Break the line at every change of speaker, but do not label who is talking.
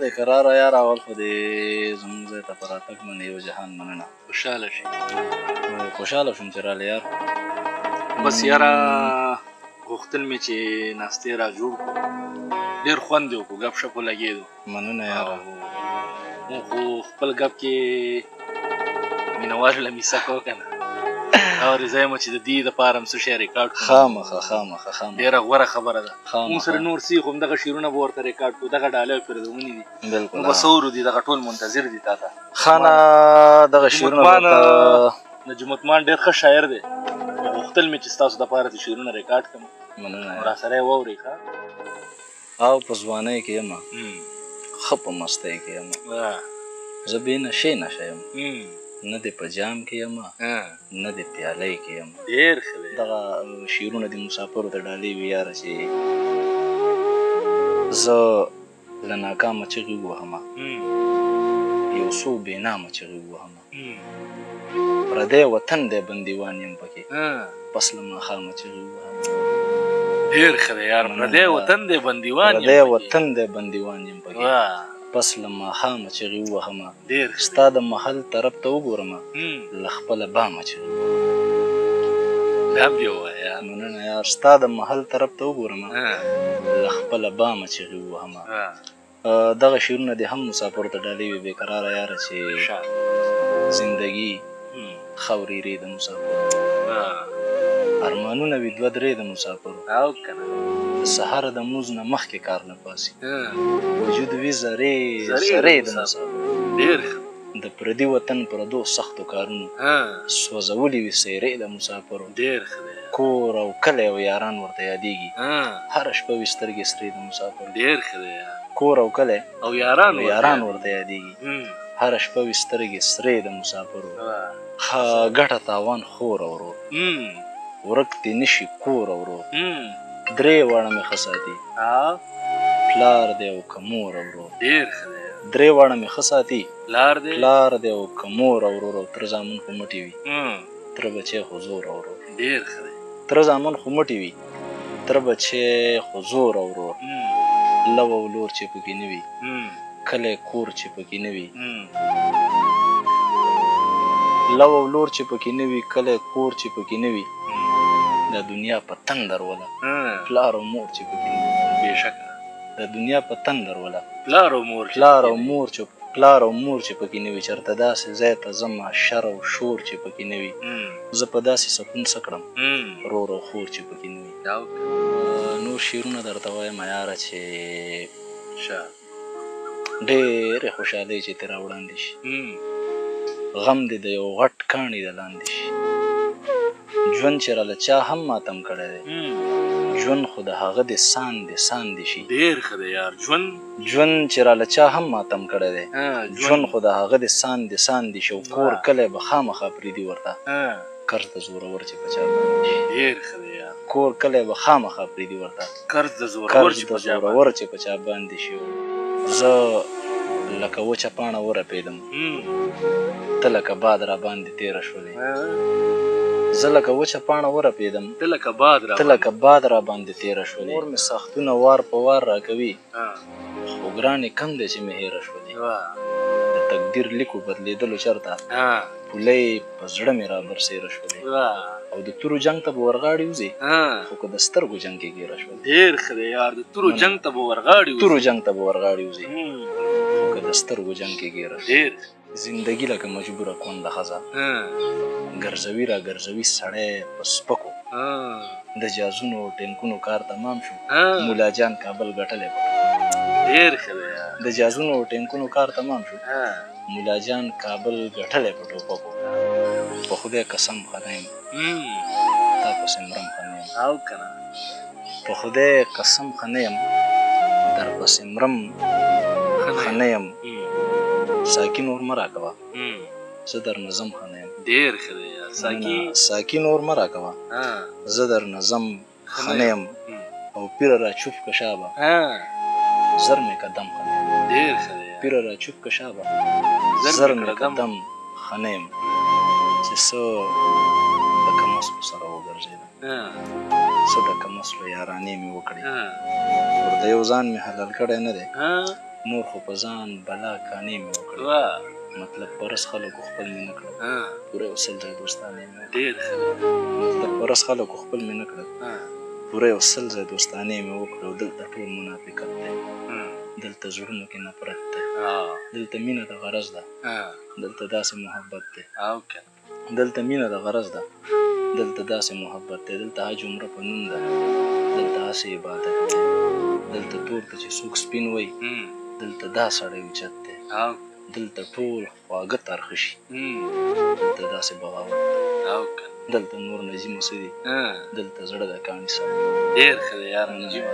دی قراره یار اول خو دې زموږ ځای ته په راتګ باندې یو جهان مننه.
خوشحاله شي.
خوشحاله شوم چې راغلی یار.
بس یاره غوښتل مې چې ناستې را جوړ کړو، ډېر خوند یې وکړو، ګپ شپ ولګېدو.
مننه یاره.
مونږ خو خپل ګپ کې مینهوالو له میسه کوو که نه، اورېزه یم چې د دې دپاره هم څه شی ریکارډ کړو.
خامخا
ډېره غوره خبره ده. مونږ سره نور څه خو همدغه شعرونه به ورته ریکارډ کړو، دغه ډالۍ او فردومنې دي.
بلکل
نو بس اورو دي، دغه ټول منتظر دي تا ته.
خانه دغه شعرونه
نجم عثمان ډېر ښه شاعر دی، غوښتل مې چې ستاسو دپاره د شعرونه ریکارډ کړم.
مننه.
راسره یې واورئ ښه.
او په ځوانۍ کې یم، ښه په مستۍ کې یم، زه بې نشې نشه یم، نه دې په جام کې یم نه دې پیالۍ کې یم.
ډېر ښه دی.
دغه شعرونه د مسافرو ته ډالۍ وي یاره چې زه له ناکامه چغې ووهمه، یو څو بېنامه چغې ووهمه، پردی وطن دی بندیوان یم پکې، پس له ماښامه چغې ووهمه.
ډېر ښه دی یار. پردی وطن دی بندیوان یم پکې،
پردی وطن دی بندیوان یم پکې، پس له ماښامه چغې ووهمه. ستا د محل طرف ته وګورمه، له خپله بامه چغې ووهمه.
دا بیا ووایه.
مننه یار. ستا د محل طرف ته وګورمه، له خپله بامه چغې ووهمه. دغه شعرونه دې هم مسافرو ته ډالۍ وي بېقراره یاره چې زندګي خاورېرې د مسافرو، ارمانونه وي دوه درې د مسافرو،
او که نه
د سهار د مونځ نه مخکې کار نه پاسي، وجود وي ذرې ذرې د مسافرو.
ډېر
د پردي وطن پردو سختو کارونو سوځولي وي څېرې د مسافرو.
ډېر ښه دی.
کور او کلی او یاران ورته یادېږي، هره شپه وي سترګې سرې د مسافرو.
ډېر ښه دی.
کور او کلی
او یاران
ورته یادېږي، هره شپه وي سترګې سرې د مسافرو. ګټه تاوان خور او ورور، ورک دې نشي کور او ورور، درې واړه مې ښه ساتي، پلار دی او که مور او ورور.
ډېر ښه دی.
درې واړه مې ښه ساتي،
پلار
دی او که مور او ورور، او تر زامن خو مټې وي، تره بچی خو زور او ورور.
ډېر ښه دی.
تره زامن خو مټې وي، تره بچی خو زور او ورور، لو او لور چې پکې نه وي، کلی کور چې پکې نه وي، لو او لور چې پکې نه وي، کلی کور چې پکې نه وي، د دنیا په تندر وله پلار او مور چې پکې نه وي.
بېشکه
د دنیا په تندر وله
پلار او مور چې پکې نه وي، چېرته داسې ځای ته ځمه شر او شور چې پکې نه وي، زه په داسې سکون څه کړم رور او خور چې پکې نه وي. نور شعرونه درته وایم یاره چې ډېرې خوشحالۍ چې ترې راوړاندې شي، غم دې د یو غټ کاڼي د لاندې شي، ژوند چې راله چا هم ماتم کړی دی، ژوند خو د هغه د ساندې ساندې شي. ډېر ښه دی یار.
ژوند چې راله چا هم ماتم کړی دی، ژوند خو د هغه د ساندې ساندې شي، او کور کلی به خامخا پرېږدي ورته قرض د زورور چې په چا باندې شي.
ډېر ښه دی یار.
کور کلی به خامخا پرېږدي ورته
قرض د زورور
چې په چا باندې شي. زه لکه وچه پاڼه ورپېدم، ته لکه باد را باندې تېره شولې، زه لکه وچه پاڼه ورپېدم،
ته لکه
باد را باندې تېره شولې، مور مې سختونه وار په وار راکوي، خو ګرانې کم دی چې مې هېره شولې، د تقدیر لیکو بدلېدلو چرته پولۍ په زړه مې را برسېره شولې، او د تورو جنګ ته به ورغاړې وځې، خو که د سترګو جنګ کې ګیره شولې.
ډېر ښه دی یار. د تورو جنګ ته به ورغاړې
وځې، خو که د سترګو جنګ کې ګیره شولې. زندګي لکه مجبوره کونډه ښځه، ګرځوي را ګرځوي سړی په سپکو، د جازونو او ټینکونو کار تمام شو، مولا جان کابل ګټلی پټو.
ډېر ښه دی.
د جازونو او ټینکونو کار تمام شو، مولا جان کابل ګټلی په ټوپکو، په خدای قسم ښه نه یم تا پسې مرم ښه نه یم،
او که نه
په خدای قسم ښه نه یم در پسې مرم ښه نه یم، ساقي نور مه راکوه زه در نظم ښه نه یم.
ډېر ښه دی یار.
ساقي نور مه راکوه زه در نظم ښه نه یم، او پیره را چوپ که شابه زر مې که دم ښه نه یم.
ډېر ښه دی.
پیره را چوپ که شابه زر مې که دم ښه نه یم، چې څه د کمسلو سره وګرځېدم، څه د کمسلو یارانې مې وکړې، ورته یو ځان مې حلال کړی نه دی،
نور خو په ځان بلا کانې مې وکړې مطلب پرس خلکو خپل مې نه کړل پوره یو سل ځای دوستانې مې مطلب پرس خلکو خپل مې نه کړل پوره یو سل ځای دوستانې مې وکړې او دلته ټول منافقت دی دلته زړونو کې نفرت دی دلته مینه د غرض ده دلته داسې محبت دی دلته مینه د غرض ده دلته داسې محبت دی دلته حج عمره په نوم ده دلته هسې عبادت دی دلته تور ته چې څوک سپین وایي دلته دا سړی اوچت دی دلته ټول خواږه ترخه شي دلته داسې بغاوت دلته نور نظیم څه دي دلته زړه د کاڼي سره ډېر ښه دی یاره نظیمه